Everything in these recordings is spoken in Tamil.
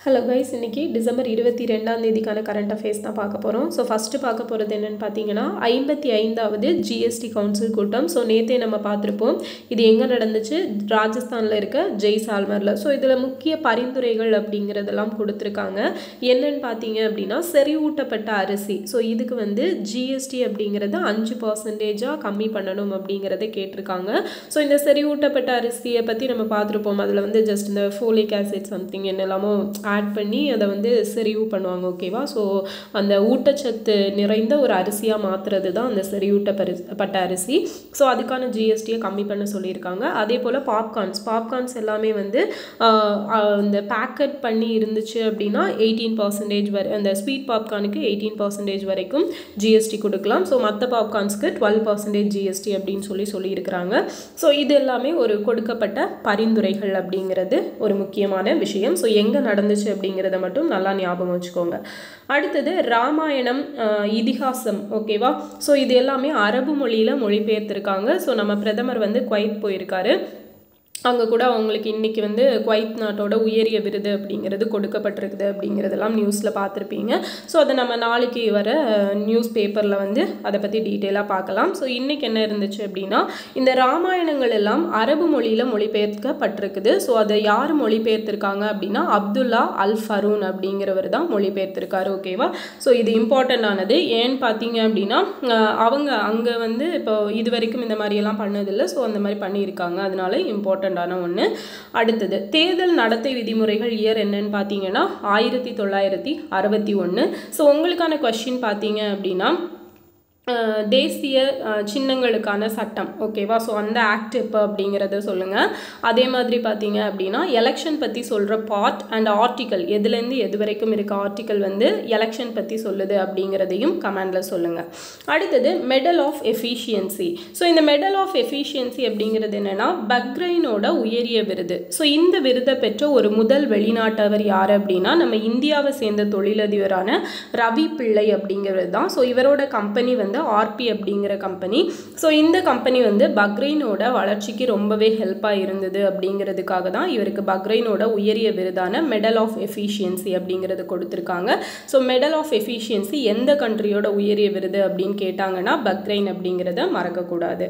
ஹலோ கைஸ், இன்றைக்கி டிசம்பர் 22 கரண்ட் அஃபேர்ஸ் தான் பார்க்க போகிறோம். ஸோ ஃபஸ்ட்டு பார்க்க போகிறது என்னென்னு பார்த்தீங்கன்னா 55வது ஜிஎஸ்டி கவுன்சில் கூட்டம். ஸோ நேற்றே நம்ம பார்த்துருப்போம். இது எங்கே நடந்துச்சு? ராஜஸ்தானில் இருக்க ஜெய்சால்மரில். ஸோ இதில் முக்கிய பரிந்துரைகள் அப்படிங்கிறதெல்லாம் கொடுத்துருக்காங்க. என்னென்னு பார்த்தீங்க அப்படின்னா செறிவூட்டப்பட்ட அரிசி. ஸோ இதுக்கு வந்து ஜிஎஸ்டி அப்படிங்கிறது 5% கம்மி பண்ணணும் அப்படிங்கிறத கேட்டிருக்காங்க. ஸோ இந்த செறிவூட்டப்பட்ட அரிசியை பற்றி நம்ம பார்த்துருப்போம். அதில் வந்து ஜஸ்ட் இந்த ஃபோலிக் ஆசிட் சம்திங் என்னெல்லாமோ ஆட் பண்ணி அதை வந்து செறிவு பண்ணுவாங்க. ஓகேவா? ஸோ அந்த ஊட்டச்சத்து நிறைந்த ஒரு அரிசியாக மாற்றுறது தான் அந்த செறிவூட்டப்பட்ட அரிசி. ஸோ அதுக்கான ஜிஎஸ்டியை கம்மி பண்ண சொல்லியிருக்காங்க. அதே போல் பாப்கார்ன்ஸ் எல்லாமே வந்து இந்த பேக்கெட் பண்ணி இருந்துச்சு அப்படின்னா 18% வரை, அந்த ஸ்வீட் பாப்கார்னுக்கு 18% வரைக்கும் ஜிஎஸ்டி கொடுக்கலாம். ஸோ மற்ற பாப்கார்ன்ஸ்க்கு 12% ஜிஎஸ்டி அப்படின்னு சொல்லியிருக்கிறாங்க. ஸோ இது எல்லாமே ஒரு கொடுக்கப்பட்ட பரிந்துரைகள் அப்படிங்கிறது ஒரு முக்கியமான விஷயம். ஸோ எங்கே நடந்துச்சு அப்படிங்கிறத மட்டும் நல்லா ஞாபகம் வச்சுக்கோங்க. அடுத்தது ராமாயணம் இதிகாசம். ஓகேவா? ஸோ இது எல்லாமே அரபு மொழியில் மொழிபெயர்த்திருக்காங்க. ஸோ நம்ம பிரதமர் வந்து குவைத் போயிருக்காரு. அங்கே கூட அவங்களுக்கு இன்றைக்கி வந்து குவைத் நாட்டோட உயரிய விருது அப்படிங்கிறது கொடுக்கப்பட்டிருக்குது அப்படிங்கிறதெல்லாம் நியூஸில் பார்த்துருப்பீங்க. ஸோ அதை நம்ம நாளைக்கு வர நியூஸ் பேப்பரில் வந்து அதை பற்றி டீட்டெயிலாக பார்க்கலாம். ஸோ இன்றைக்கி என்ன இருந்துச்சு அப்படின்னா இந்த ராமாயணங்கள் எல்லாம் அரபு மொழியில் மொழிபெயர்க்கப்பட்டிருக்குது. ஸோ அதை யார் மொழிபெயர்த்திருக்காங்க அப்படின்னா அப்துல்லா அல் ஃபரூன் அப்படிங்கிறவர் தான் மொழிபெயர்த்திருக்காரு. ஓகேவா? ஸோ இது இம்பார்ட்டண்ட்டானது. ஏன்னு பார்த்தீங்க அப்படின்னா அவங்க அங்கே வந்து இப்போ இது வரைக்கும் இந்த மாதிரியெல்லாம் பண்ணதில்லை. ஸோ அந்த மாதிரி பண்ணியிருக்காங்க. அதனால இம்பார்ட்டண்ட் ஒன்று. அடுத்தது தேர்தல் நடத்தை விதிமுறைகள் இயர் என்னன்னு பார்த்தீங்கன்னா 1961. ஸோ உங்களுக்கான கொஸ்டின் பார்த்தீங்க அப்படின்னா தேசிய சின்னங்களுக்கான சட்டம். ஓகேவா? ஸோ அந்த ஆக்ட் எப்போ அப்படிங்கிறத சொல்லுங்கள். அதே மாதிரி பார்த்தீங்க அப்படின்னா எலெக்ஷன் பற்றி சொல்கிற பார்ட் அண்ட் ஆர்டிக்கல் எதுலேருந்து எது வரைக்கும் இருக்க ஆர்டிக்கல் வந்து எலெக்ஷன் பற்றி சொல்லுது அப்படிங்கிறதையும் கமெண்டில் சொல்லுங்கள். அடுத்தது மெடல் ஆஃப் எஃபிஷியன்சி. ஸோ இந்த மெடல் ஆஃப் எஃபிஷியன்சி அப்படிங்கிறது என்னென்னா பக்ரைனோட உயரிய விருது. ஸோ இந்த விருதை பெற்ற ஒரு முதல் வெளிநாட்டவர் யார் அப்படின்னா நம்ம இந்தியாவை சேர்ந்த தொழிலதிபரான ரவி பிள்ளை அப்படிங்கிறது தான். ஸோ இவரோட கம்பெனி வந்து ஆர்பி அப்படிங்கிற கம்பெனி. ஸோ இந்த கம்பெனி வந்து பக்ரைனோட வளர்ச்சிக்கு ரொம்பவே ஹெல்ப்பாக இருந்தது அப்படிங்கிறதுக்காக தான் இவருக்கு பக்ரைனோட உயரிய விருதான மெடல் ஆஃப் எஃபிஷியன்சி அப்படிங்கிறது கொடுத்துருக்காங்க. ஸோ மெடல் ஆஃப் எஃபிஷியன்சி எந்த கண்ட்ரியோட உயரிய விருது அப்படின்னு கேட்டாங்கன்னா பக்ரைன் அப்படிங்கிறத மறக்கக்கூடாது.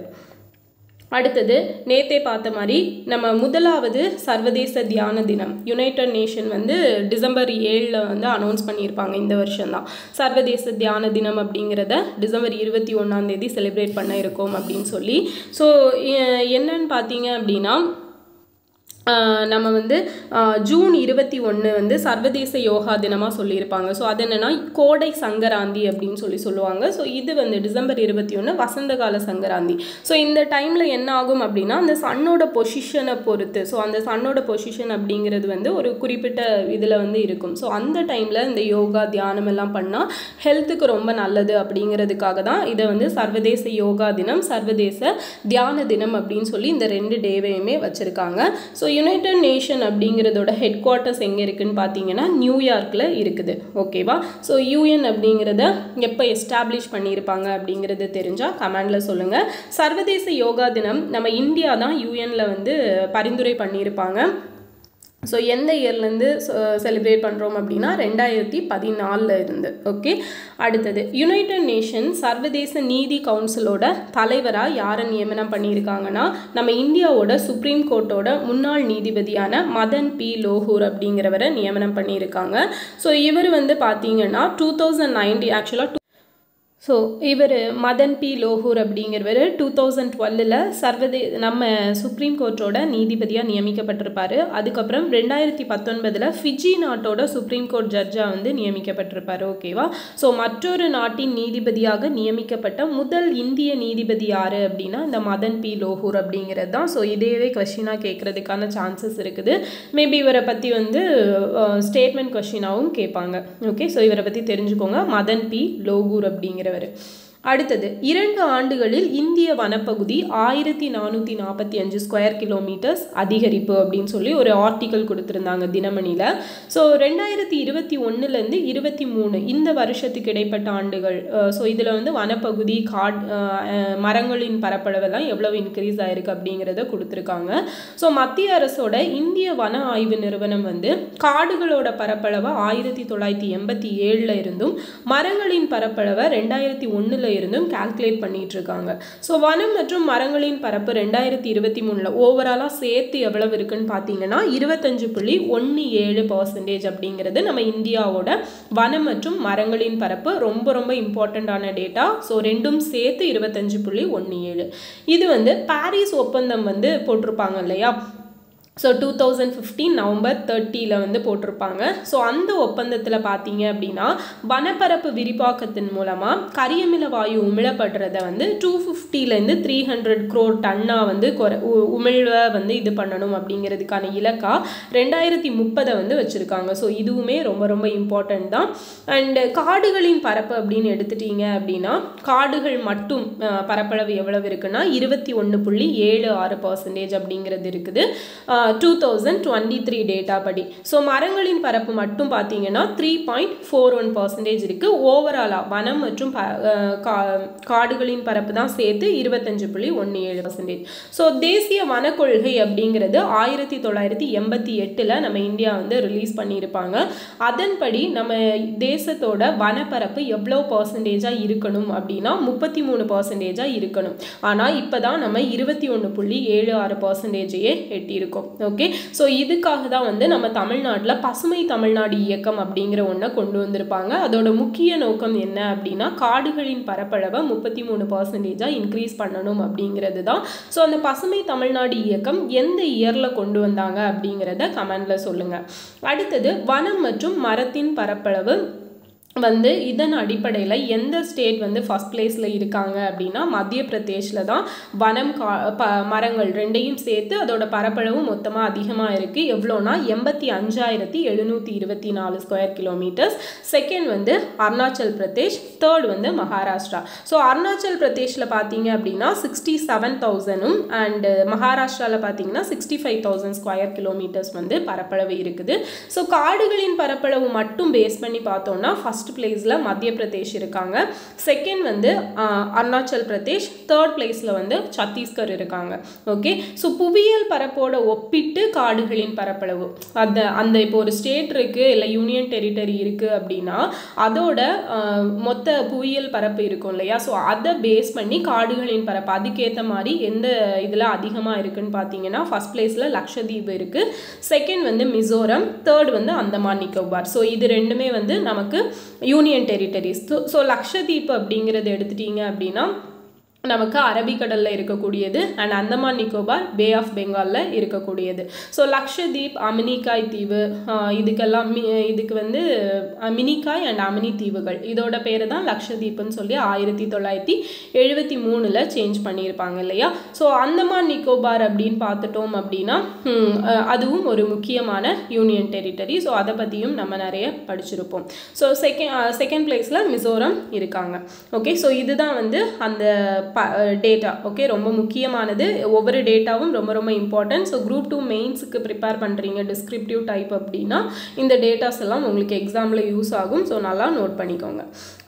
அடுத்தது நேத்தே பார்த்த மாதிரி நம்ம முதலாவது சர்வதேச தியான தினம் யுனைடெட் நேஷன் வந்து டிசம்பர் 7 வந்து அனௌன்ஸ் பண்ணியிருப்பாங்க. இந்த வருஷம்தான் சர்வதேச தியான தினம் அப்படிங்கிறத டிசம்பர் 21 செலிப்ரேட் பண்ண இருக்கோம் அப்படின்னு சொல்லி. ஸோ என்னன்னு பார்த்தீங்க அப்படின்னா நம்ம வந்து ஜூன் 21 வந்து சர்வதேச யோகா தினமாக சொல்லியிருப்பாங்க. ஸோ அது என்னென்னா கோடை சங்கராந்தி அப்படின்னு சொல்லுவாங்க. ஸோ இது வந்து டிசம்பர் 21 வசந்த கால சங்கராந்தி. ஸோ இந்த டைமில் என்ன ஆகும் அப்படின்னா அந்த சன்னோட பொசிஷனை பொறுத்து, ஸோ அந்த சன்னோட பொசிஷன் அப்படிங்கிறது வந்து ஒரு குறிப்பிட்ட இதில் வந்து இருக்கும். ஸோ அந்த டைமில் இந்த யோகா தியானம் எல்லாம் பண்ணால் ஹெல்த்துக்கு ரொம்ப நல்லது அப்படிங்கிறதுக்காக தான் இதை வந்து சர்வதேச யோகா தினம் சர்வதேச தியான தினம் அப்படின்னு சொல்லி இந்த 2 டேவையுமே வச்சுருக்காங்க. ஸோ யுனைடெட் நேஷன் அப்படிங்கிறதோட ஹெட் குவார்ட்டர்ஸ் எங்கே இருக்குதுன்னு பார்த்தீங்கன்னா நியூயார்க்கில் இருக்குது. ஓகேவா? ஸோ யூஎன் அப்படிங்கிறத எப்போ எஸ்டாப்ளிஷ் பண்ணியிருப்பாங்க அப்படிங்கிறது தெரிஞ்சால் கமெண்டில் சொல்லுங்கள். சர்வதேச யோகா தினம் நம்ம இந்தியா தான் யூஎனில் வந்து பரிந்துரை பண்ணியிருப்பாங்க. ஸோ எந்த இயர்லேருந்து செலிப்ரேட் பண்ணுறோம் அப்படின்னா 2014 இருந்து. ஓகே. அடுத்தது யுனைடெட் நேஷன் சர்வதேச நீதி கவுன்சிலோட தலைவராக யாரை நியமனம் பண்ணியிருக்காங்கன்னா நம்ம இந்தியாவோட சுப்ரீம் கோர்ட்டோட முன்னாள் நீதிபதியான மதன் பி லோகூர் அப்படிங்கிறவரை நியமனம் பண்ணியிருக்காங்க. ஸோ இவர் வந்து பார்த்தீங்கன்னா 2009 ஆக்சுவலாக ஸோ இவர் மதன் பி லோகூர் அப்படிங்கிறவர் 2012 நம்ம சுப்ரீம் கோர்ட்டோட நீதிபதியாக நியமிக்கப்பட்டிருப்பார். அதுக்கப்புறம் 2019 ஃபிஜி நாட்டோட சுப்ரீம் கோர்ட் ஜட்ஜாக வந்து நியமிக்கப்பட்டிருப்பார். ஓகேவா? ஸோ மற்றொரு நாட்டின் நீதிபதியாக நியமிக்கப்பட்ட முதல் இந்திய நீதிபதி யார் அப்படின்னா இந்த மதன் பி லோகூர் அப்படிங்கிறது தான். ஸோ இதேவே கொஸ்டினாக கேட்குறதுக்கான சான்சஸ் இருக்குது. மேபி இவரை பற்றி வந்து ஸ்டேட்மெண்ட் கொஸ்டினாகவும் கேட்பாங்க. ஓகே. ஸோ இவரை பற்றி தெரிஞ்சுக்கோங்க. மதன் பி லோகூர் அப்படிங்கிற. அடுத்தது 2 ஆண்டுகளில் இந்திய வனப்பகுதி 1445 ஸ்கொயர் கிலோமீட்டர்ஸ் அதிகரிப்பு அப்படின்னு சொல்லி ஒரு ஆர்டிக்கல் கொடுத்துருந்தாங்க தினமணியில். ஸோ 2021லேருந்து 23 இந்த வருஷத்துக்கு இடைப்பட்ட ஆண்டுகள். ஸோ இதில் வந்து வனப்பகுதி மரங்களின் பரப்பளவெல்லாம் எவ்வளவு இன்க்ரீஸ் ஆயிருக்கு அப்படிங்கிறத கொடுத்துருக்காங்க. ஸோ மத்திய அரசோட இந்திய வன ஆய்வு நிறுவனம் வந்து காடுகளோட பரப்பளவை 1987 இருந்தும் மரங்களின் பரப்பளவை 2001 இருந்தும் கால்குலேட் பண்ணிட்டு இருக்காங்க. ஸோ வனம் மற்றும் மரங்களின் பரப்பு 2023 ஓவராலாக சேர்த்து எவ்வளவு இருக்குன்னு பார்த்தீங்கன்னா 25.17% அப்படிங்கிறது நம்ம இந்தியாவோட வனம் மற்றும் மரங்களின் பரப்பு. ரொம்ப ரொம்ப இம்பார்ட்டண்டான டேட்டா. ஸோ ரெண்டும் சேர்த்து 25.17. இது வந்து பாரிஸ் ஒப்பந்தம் வந்து போட்டிருப்பாங்க இல்லையா. ஸோ 2015 நவம்பர் 30 வந்து போட்டிருப்பாங்க. ஸோ அந்த ஒப்பந்தத்தில் பார்த்தீங்க அப்படின்னா வனப்பரப்பு விரிவாக்கத்தின் மூலமாக கரியமில வாயு உமிழப்படுறதை வந்து 250லேருந்து 300 crore டன்னாக வந்து உமிழ்வை வந்து இது பண்ணணும் அப்படிங்கிறதுக்கான இலக்கா 2030 வந்து வச்சுருக்காங்க. ஸோ இதுவுமே ரொம்ப ரொம்ப இம்பார்ட்டன்ட் தான். அண்டு காடுகளின் பரப்பு அப்படின்னு எடுத்துட்டீங்க அப்படின்னா காடுகள் மட்டும் பரப்பளவு எவ்வளவு இருக்குன்னா 21.76% அப்படிங்கிறது இருக்குது 2023 டேட்டா படி. ஸோ மரங்களின் பரப்பு மட்டும் பார்த்தீங்கன்னா 3.41% இருக்குது. ஓவராலாக வனம் மற்றும் காடுகளின் பரப்பு தான் சேர்த்து 25.17%. ஸோ தேசிய வன கொள்கை அப்படிங்கிறது 1988 நம்ம இந்தியா வந்து ரிலீஸ் பண்ணியிருப்பாங்க. அதன்படி நம்ம தேசத்தோட வனப்பரப்பு எவ்வளோ பர்சன்டேஜாக இருக்கணும் அப்படின்னா 33% இருக்கணும். ஆனால் இப்போ தான் நம்ம 21.76% எட்டியிருக்கோம். ஓகே. ஸோ இதுக்காக தான் வந்து நம்ம தமிழ்நாட்டில் பசுமை தமிழ்நாடு இயக்கம் அப்படிங்கிற ஒன்றை கொண்டு வந்திருப்பாங்க. அதோட முக்கிய நோக்கம் என்ன அப்படின்னா காடுகளின் பரப்பளவை 33% இன்க்ரீஸ் பண்ணணும் அப்படிங்கிறது தான். ஸோ அந்த பசுமை தமிழ்நாடு இயக்கம் எந்த இயரில் கொண்டு வந்தாங்க அப்படிங்கிறத கமெண்டில் சொல்லுங்கள். அடுத்தது வனம் மற்றும் மரத்தின் பரப்பளவு வந்து இதன் அடிப்படையில் எந்த ஸ்டேட் வந்து ஃபர்ஸ்ட் பிளேஸில் இருக்காங்க அப்படின்னா மத்திய பிரதேஷில் தான் வனம் மரங்கள் ரெண்டையும் சேர்த்து அதோட பரப்பளவு மொத்தமாக அதிகமாக இருக்குது. எவ்வளோனா 85,724 ஸ்கொயர் கிலோமீட்டர்ஸ். செகண்ட் வந்து அருணாச்சல் பிரதேஷ், தேர்ட் வந்து மகாராஷ்டிரா. ஸோ அருணாச்சல் பிரதேஷில் பார்த்தீங்க அப்படின்னா 67,000 அண்டு மகாராஷ்டிராவில் பார்த்தீங்கன்னா 65,000 ஸ்கொயர் கிலோமீட்டர்ஸ் வந்து பரப்பளவு இருக்குது. ஸோ காடுகளின் பரப்பளவு மட்டும் பேஸ் பண்ணி பார்த்தோம்னா ஃபர்ஸ்ட் பிளேஸில் மத்திய பிரதேஷ் இருக்காங்க. செகண்ட் வந்து அருணாச்சல் பிரதேஷ், தேர்ட் பிளேஸில் வந்து சத்தீஸ்கர் இருக்காங்க. ஓகே. ஸோ புவியியல் பரப்போட ஒப்பிட்டு காடுகளின் பரப்பளவு அந்த இப்போ ஒரு ஸ்டேட் இருக்குது இல்லை யூனியன் டெரிட்டரி இருக்குது அப்படின்னா அதோட மொத்த புவியியல் பரப்பு இருக்கும் இல்லையா. ஸோ அதை பேஸ் பண்ணி காடுகளின் பரப்பு அதுக்கேற்ற மாதிரி எந்த இதில் அதிகமாக இருக்குன்னு பார்த்தீங்கன்னா ஃபர்ஸ்ட் பிளேஸில் லக்ஷதீப் இருக்குது, செகண்ட் வந்து மிசோரம், தேர்ட் வந்து அந்தமான் நிக்கோபார். ஸோ இது ரெண்டுமே வந்து நமக்கு யூனியன் டெரிட்டரிஸ். ஸோ லக்ஷதீப் அப்படிங்கிறது எடுத்துட்டீங்க அப்படின்னா நமக்கு அரபிக்கடலில் இருக்கக்கூடியது and Andaman Nicobar bay of பெங்காலில் இருக்கக்கூடியது. ஸோ லக்ஷதீப், அமினிகாய் தீவு, இதுக்கு வந்து மினிகாய் அண்ட் அமினி தீவுகள் இதோட பேர் தான் லக்ஷதீப்னு சொல்லி 1973 சேஞ்ச் பண்ணியிருப்பாங்க இல்லையா. ஸோ அந்தமான் நிக்கோபார் அப்படின்னு பார்த்துட்டோம் அப்படின்னா அதுவும் ஒரு முக்கியமான யூனியன் டெரிட்டரி. ஸோ அதை பற்றியும் நம்ம நிறைய படிச்சிருப்போம். ஸோ செகண்ட் பிளேஸில் மிசோரம் இருக்காங்க. ஓகே. ஸோ இதுதான் வந்து அந்த டேட்டா. ஓகே. ரொம்ப முக்கியமானது. ஒவ்வொரு டேட்டாவும் ரொம்ப ரொம்ப இம்பார்ட்டன்ட். ஸோ குரூப் 2 மெயின்ஸுக்கு ப்ரிப்பேர் பண்ணுறீங்க டிஸ்கிரிப்டிவ் டைப் அப்படின்னா இந்த டேட்டாஸ் எல்லாம் உங்களுக்கு எக்ஸாமில் யூஸ் ஆகும். ஸோ நல்லா நோட் பண்ணிக்கோங்க.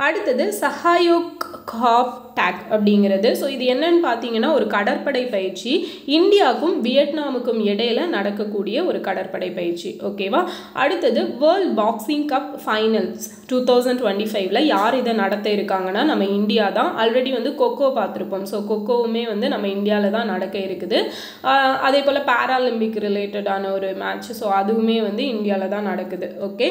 அடுத்தது சஹாயோக் காப் டேக் அப்படிங்கிறது. ஸோ இது என்னன்னு பார்த்தீங்கன்னா ஒரு கடற்படை பயிற்சி. இந்தியாவுக்கும் வியட்நாமுக்கும் இடையில நடக்கக்கூடிய ஒரு கடற்படை பயிற்சி. ஓகேவா. அடுத்தது வேர்ல்ட் பாக்ஸிங் கப் ஃபைனல்ஸ் 2025 யார் இதை நடத்த இருக்காங்கன்னா நம்ம இந்தியா தான். ஆல்ரெடி வந்து கொக்கோ பார்த்துருப்போம். ஸோ கொக்கோவுமே வந்து நம்ம இந்தியாவில் தான் நடக்க இருக்குது. அதே போல் பேராலிம்பிக் ரிலேட்டடான ஒரு மேட்ச். ஸோ அதுவுமே வந்து இந்தியாவில் தான் நடக்குது. ஓகே.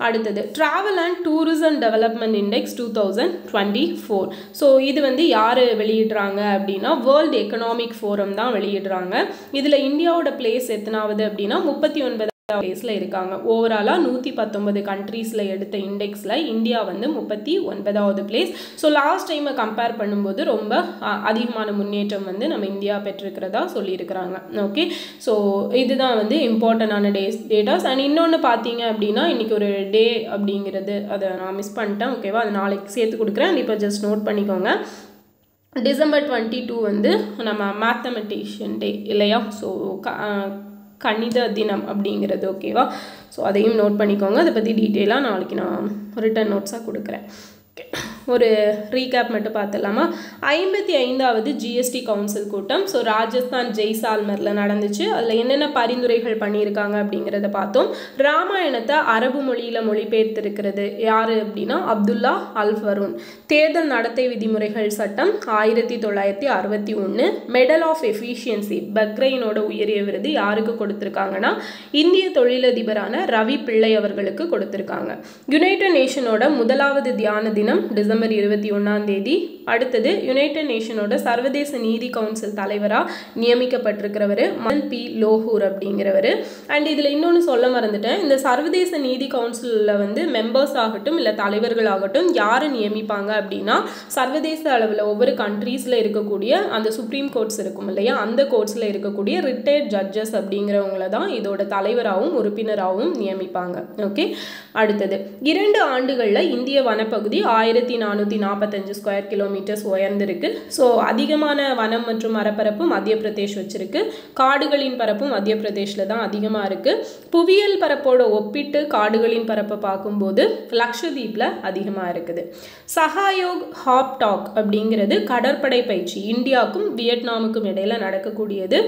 அடுத்தது travel and tourism development index 2024. So இது வந்து யார் வெளியிடுறாங்க அப்படின்னா வேர்ல்டு எக்கனாமிக் ஃபோரம் தான் வெளியிடுறாங்க. இதில் இந்தியாவோட பிளேஸ் எத்தனாவது அப்படின்னா 39 பிளேஸில் இருக்காங்க. ஓவராலாக 119 கண்ட்ரீஸில் எடுத்த இண்டெக்ஸில் இந்தியா வந்து 39வது பிளேஸ். ஸோ லாஸ்ட் டைமை கம்பேர் பண்ணும்போது ரொம்ப அதிகமான முன்னேற்றம் வந்து நம்ம இந்தியா பெற்றிருக்கிறதா சொல்லியிருக்கிறாங்க. ஓகே, ஸோ இதுதான் வந்து இம்பார்ட்டண்டான டேட்டாஸ். அண்ட் இன்னொன்று பார்த்தீங்க அப்படின்னா இன்றைக்கி ஒரு டே அப்படிங்கிறது அதை நான் மிஸ் பண்ணிட்டேன். ஓகேவா, அது நாளைக்கு சேர்த்து கொடுக்குறேன். இப்போ ஜஸ்ட் நோட் பண்ணிக்கோங்க. டிசம்பர் 22 வந்து நம்ம மேத்தமெட்டிஷியன் டே இல்லையா? ஸோ கணித தினம் அப்படிங்கிறது. ஓகேவா, ஸோ அதையும் நோட் பண்ணிக்கோங்க. அதை பற்றி டீட்டெயிலாக நாளைக்கு நான் ரிட்டன் நோட்ஸாக கொடுக்குறேன். ஒரு ரீகேப் மட்டும் பார்த்துடலாமா? 55வது ஜிஎஸ்டி கவுன்சில் கூட்டம் ஸோ ராஜஸ்தான் ஜெய்சால்மரில் நடந்துச்சு. அதில் என்னென்ன பரிந்துரைகள் பண்ணியிருக்காங்க அப்படிங்கிறத பார்த்தோம். ராமாயணத்தை அரபு மொழியில் மொழிபெயர்த்திருக்கிறது யார் அப்படின்னா அப்துல்லா அல் ஃபரூன். தேர்தல் நடத்தை விதிமுறைகள் சட்டம் 1961. மெடல் ஆஃப் எஃபிஷியன்சி பக்ரைனோட உயரிய விருது யாருக்கு கொடுத்துருக்காங்கன்னா இந்திய தொழிலதிபரான ரவி பிள்ளை அவர்களுக்கு கொடுத்துருக்காங்க. யுனைடெட் நேஷனோட முதலாவது தியான தினம் டிசம்பர் 21 அடுத்தது யுனைடெட் நேஷனோட சர்வதேச நீதி கவுன்சில் தலைவராக நியமிக்கப்பட்டிருக்கிறவர் மதன் பி லோகூர் அப்படிங்கிறவர். அண்ட் இதில் இன்னொன்று சொல்ல மறந்துட்டேன். இந்த சர்வதேச நீதி கவுன்சிலில் வந்து மெம்பர்ஸ் ஆகட்டும் இல்லை தலைவர்கள் ஆகட்டும் யார் நியமிப்பாங்க அப்படின்னா சர்வதேச அளவில் ஒவ்வொரு கண்ட்ரீஸில் இருக்கக்கூடிய அந்த சுப்ரீம் கோர்ட்ஸ் இருக்கும் இல்லையா, அந்த கோர்ட்ஸில் இருக்கக்கூடிய ரிட்டையர்ட் ஜட்ஜஸ் அப்படிங்கிறவங்கள தான் இதோட தலைவராகவும் உறுப்பினராகவும் நியமிப்பாங்க. ஓகே, அடுத்தது 2 ஆண்டுகளில் இந்திய வனப்பகுதி 1445 ஸ்கொயர் கிலோமீட்டர்ஸ் உயர்ந்திருக்கு. ஸோ அதிகமான வனம் மற்றும் மரப்பரப்பு மத்திய பிரதேஷ் வச்சிருக்கு. காடுகளின் பரப்பும் மத்திய பிரதேஷில் தான் அதிகமாக இருக்குது. புவியியல் பரப்போட ஒப்பிட்டு காடுகளின் பரப்பை பார்க்கும்போது லக்ஷதீப்பில் அதிகமாக இருக்குது. சஹாயோக் ஹாப் டாக் அப்படிங்கிறது கடற்படை பயிற்சி இந்தியாவுக்கும் வியட்நாமுக்கும் இடையில நடக்கக்கூடியது.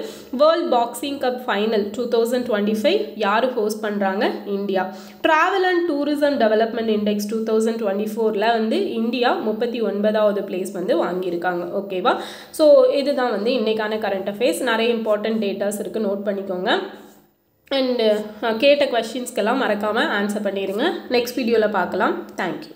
வேர்ல்ட் பாக்ஸிங் கப் ஃபைனல் 2025 யார் ஹோஸ்ட் பண்ணுறாங்க? India. Travel and tourism development index 2024 வந்து இந்தியா 39வது பிளேஸ் வந்து வாங்கியிருக்காங்க. ஓகேவா, ஸோ இதுதான் வந்து இன்னைக்கான கரண்ட் அஃபேர்ஸ். நிறைய இம்பார்ட்டன்ட் டேட்டாஸ் இருக்குது, நோட் பண்ணிக்கோங்க. அண்டு கேட்ட கொஸ்டின்ஸ்க்கெல்லாம் மறக்காமல் ஆன்சர் பண்ணிடுங்க. நெக்ஸ்ட் வீடியோவில் பார்க்கலாம். தேங்க்யூ.